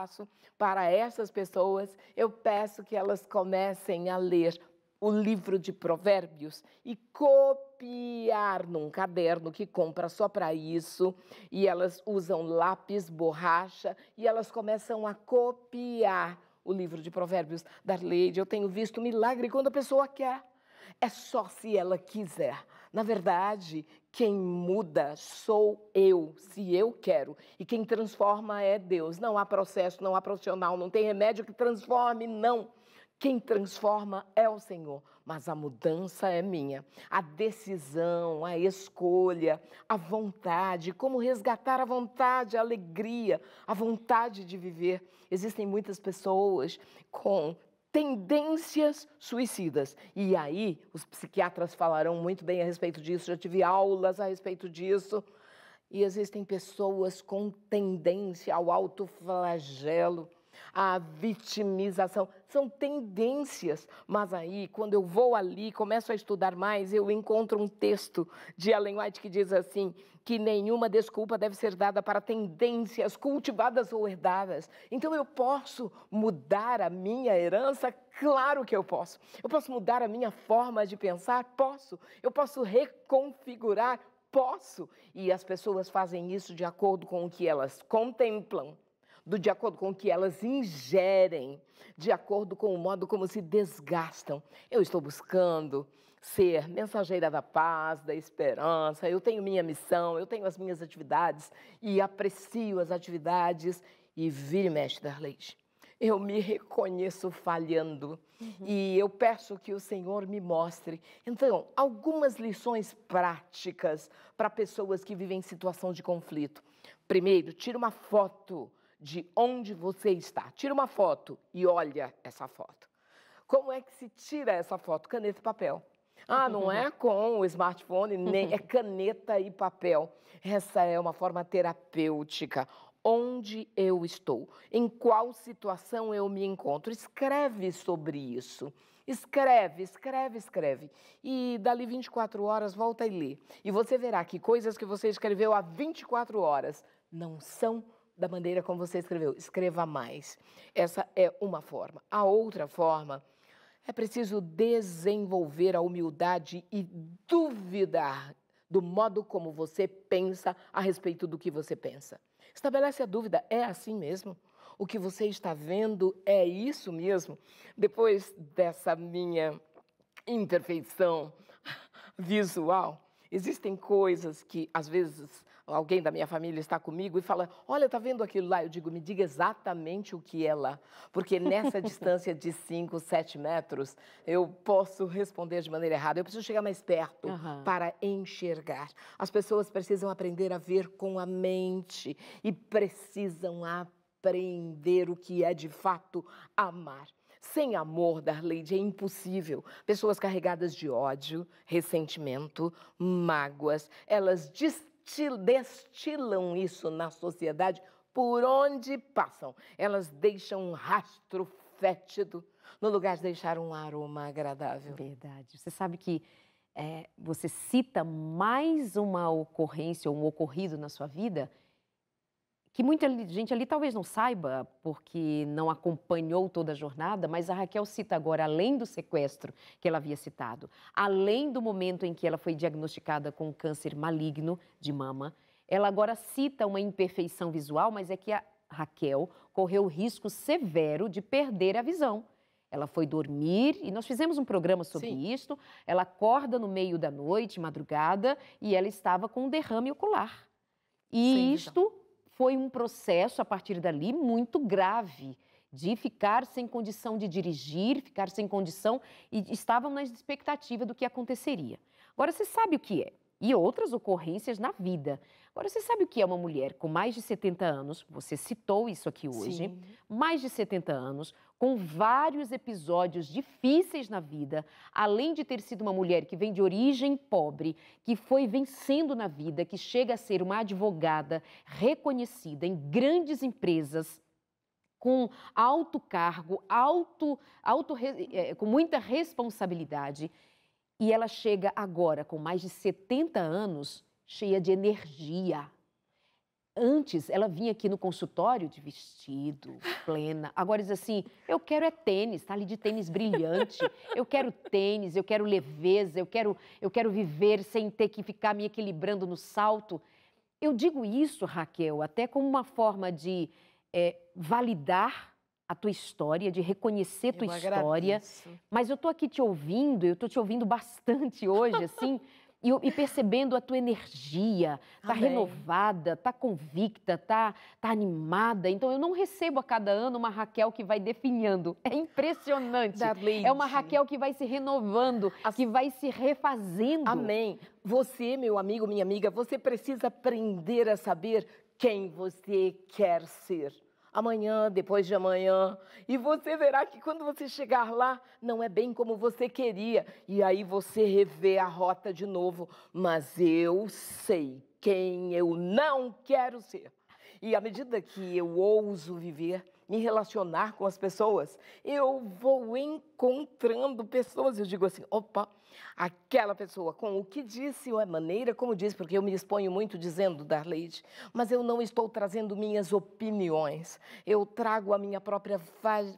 para essas pessoas? Eu peço que elas comecem a ler o livro de Provérbios e copiar num caderno que compra só para isso, e elas usam lápis, borracha, e elas começam a copiar o livro de Provérbios. Darleide, eu tenho visto milagre quando a pessoa quer. É só se ela quiser. Na verdade, quem muda sou eu, se eu quero. E quem transforma é Deus. Não há processo, não há profissional, não tem remédio que transforme, não. Quem transforma é o Senhor, mas a mudança é minha. A decisão, a escolha, a vontade, como resgatar a vontade, a alegria, a vontade de viver. Existem muitas pessoas com tendências suicidas. E aí, os psiquiatras falarão muito bem a respeito disso, já tive aulas a respeito disso. E existem pessoas com tendência ao autoflagelo, à vitimização. São tendências. Mas aí, quando eu vou ali, começo a estudar mais, eu encontro um texto de Ellen White que diz assim, que nenhuma desculpa deve ser dada para tendências cultivadas ou herdadas. Então, eu posso mudar a minha herança? Claro que eu posso. Eu posso mudar a minha forma de pensar? Posso. Eu posso reconfigurar? Posso. E as pessoas fazem isso de acordo com o que elas contemplam, de acordo com o que elas ingerem, de acordo com o modo como se desgastam. Eu estou buscando ser mensageira da paz, da esperança, eu tenho minha missão, eu tenho as minhas atividades e aprecio as atividades e vira e mexe, Darleide. Eu me reconheço falhando e eu peço que o Senhor me mostre. Então, algumas lições práticas para pessoas que vivem em situação de conflito. Primeiro, tira uma foto de onde você está. Tira uma foto e olha essa foto. Como é que se tira essa foto? Caneta e papel. Ah, não é com o smartphone, nem é caneta e papel. Essa é uma forma terapêutica. Onde eu estou? Em qual situação eu me encontro? Escreve sobre isso. Escreve, escreve, escreve. E dali 24 horas, volta e lê. E você verá que coisas que você escreveu há 24 horas não são da maneira como você escreveu. Escreva mais. Essa é uma forma. A outra forma, é preciso desenvolver a humildade e duvidar do modo como você pensa a respeito do que você pensa. Estabelece a dúvida, é assim mesmo? O que você está vendo é isso mesmo? Depois dessa minha imperfeição visual, existem coisas que, às vezes, alguém da minha família está comigo e fala, olha, tá vendo aquilo lá? Eu digo, me diga exatamente o que é lá, porque nessa distância de 5, 7 metros, eu posso responder de maneira errada, eu preciso chegar mais perto para enxergar. As pessoas precisam aprender a ver com a mente e precisam aprender o que é, de fato, amar. Sem amor, Darleide, é impossível. Pessoas carregadas de ódio, ressentimento, mágoas, elas destilam isso na sociedade por onde passam. Elas deixam um rastro fétido no lugar de deixar um aroma agradável. Verdade. Você sabe que você cita mais uma ocorrência ou um ocorrido na sua vida que muita gente ali talvez não saiba, porque não acompanhou toda a jornada, mas a Raquel cita agora, além do sequestro que ela havia citado, além do momento em que ela foi diagnosticada com câncer maligno de mama, ela agora cita uma imperfeição visual, mas é que a Raquel correu o risco severo de perder a visão. Ela foi dormir e nós fizemos um programa sobre isso. Ela acorda no meio da noite, madrugada, e ela estava com um derrame ocular. E isto foi um processo, a partir dali, muito grave, de ficar sem condição de dirigir, ficar sem condição, e estavam na expectativa do que aconteceria. Agora, você sabe o que é? E outras ocorrências na vida. Agora, você sabe o que é uma mulher com mais de 70 anos, você citou isso aqui hoje, mais de 70 anos, com vários episódios difíceis na vida, além de ter sido uma mulher que vem de origem pobre, que foi vencendo na vida, que chega a ser uma advogada reconhecida em grandes empresas, com alto cargo, com muita responsabilidade. E ela chega agora, com mais de 70 anos, cheia de energia. Antes, ela vinha aqui no consultório de vestido, plena. Agora diz assim, eu quero é tênis, tá ali de tênis brilhante. Eu quero tênis, eu quero leveza, eu quero viver sem ter que ficar me equilibrando no salto. Eu digo isso, Raquel, até como uma forma de validar a tua história, de reconhecer tua história. Mas eu tô aqui te ouvindo, eu tô te ouvindo bastante hoje, assim, e percebendo a tua energia, tá renovada, tá convicta, tá animada. Então, eu não recebo a cada ano uma Raquel que vai definhando. É impressionante. É uma Raquel que vai se renovando, que vai se refazendo. Amém. Você, meu amigo, minha amiga, você precisa aprender a saber quem você quer ser. Amanhã, depois de amanhã, e você verá que quando você chegar lá, não é bem como você queria, e aí você revê a rota de novo, mas eu sei quem eu não quero ser. E à medida que eu ouso viver, me relacionar com as pessoas, eu vou encontrando pessoas, eu digo assim, opa, aquela pessoa com o que disse, ou a maneira como disse, porque eu me exponho muito dizendo, Darleide, mas eu não estou trazendo minhas opiniões, eu trago a minha própria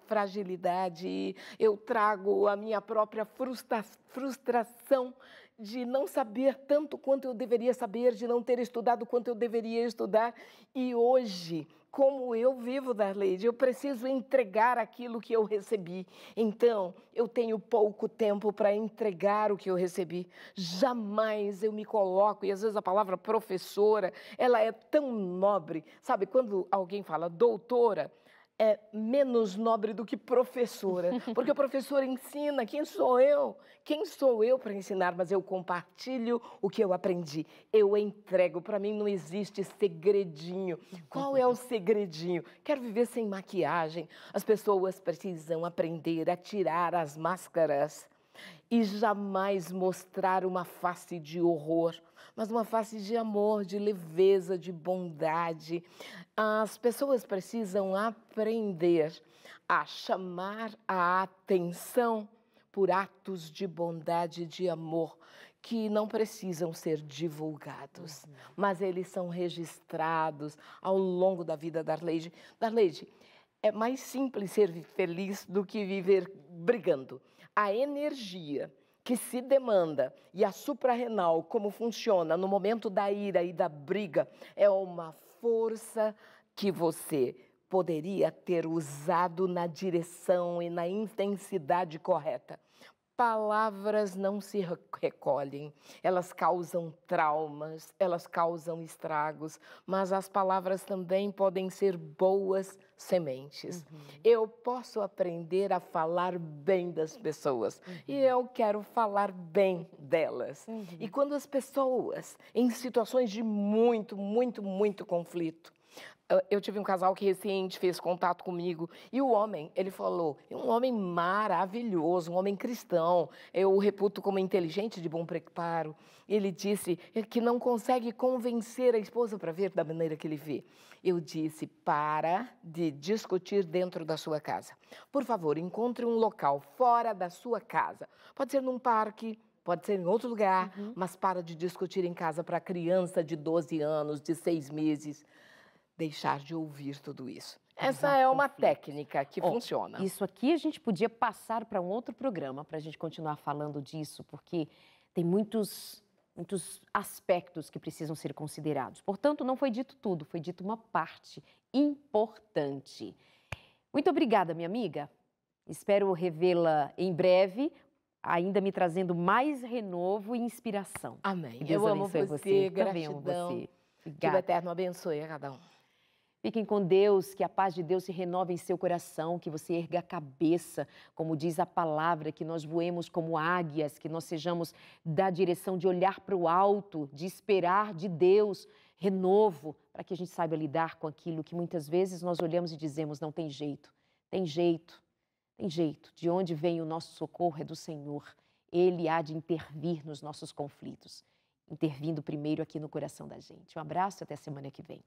fragilidade, eu trago a minha própria frustração de não saber tanto quanto eu deveria saber, de não ter estudado quanto eu deveria estudar, e hoje, como eu vivo, Darleide, eu preciso entregar aquilo que eu recebi. Então, eu tenho pouco tempo para entregar o que eu recebi. Jamais eu me coloco, e às vezes a palavra professora, ela é tão nobre. Sabe, quando alguém fala doutora, é menos nobre do que professora, porque o professor ensina, quem sou eu? Quem sou eu para ensinar? Mas eu compartilho o que eu aprendi, eu entrego, para mim não existe segredinho. Qual é o segredinho? Quero viver sem maquiagem, as pessoas precisam aprender a tirar as máscaras e jamais mostrar uma face de horror, mas uma face de amor, de leveza, de bondade. As pessoas precisam aprender a chamar a atenção por atos de bondade e de amor que não precisam ser divulgados, mas eles são registrados ao longo da vida da Darleide. Darleide, é mais simples ser feliz do que viver brigando. A energia que se demanda e a suprarrenal, como funciona no momento da ira e da briga, é uma força que você poderia ter usado na direção e na intensidade correta. Palavras não se recolhem, elas causam traumas, elas causam estragos, mas as palavras também podem ser boas sementes. Eu posso aprender a falar bem das pessoas e eu quero falar bem delas. E quando as pessoas, em situações de muito conflito, eu tive um casal que recente fez contato comigo e o homem, ele falou, um homem maravilhoso, um homem cristão, eu o reputo como inteligente, de bom preparo. Ele disse que não consegue convencer a esposa para ver da maneira que ele vê. Eu disse, para de discutir dentro da sua casa. Por favor, encontre um local fora da sua casa. Pode ser num parque, pode ser em outro lugar, mas para de discutir em casa para criança de 12 anos, de 6 meses. Deixar de ouvir tudo isso. Essa é uma técnica que funciona. Isso aqui a gente podia passar para um outro programa, para a gente continuar falando disso, porque tem muitos aspectos que precisam ser considerados. Portanto, não foi dito tudo, foi dito uma parte importante. Muito obrigada, minha amiga. Espero revê-la em breve, ainda me trazendo mais renovo e inspiração. Amém. Deus Eu amo abençoe você, Também amo gratidão. você. Que o Obrigada. Eterno abençoe a cada um. Fiquem com Deus, que a paz de Deus se renove em seu coração, que você erga a cabeça, como diz a palavra, que nós voemos como águias, que nós sejamos da direção de olhar para o alto, de esperar de Deus renovo, para que a gente saiba lidar com aquilo que muitas vezes nós olhamos e dizemos, não tem jeito, tem jeito, tem jeito. De onde vem o nosso socorro é do Senhor. Ele há de intervir nos nossos conflitos, intervindo primeiro aqui no coração da gente. Um abraço e até a semana que vem.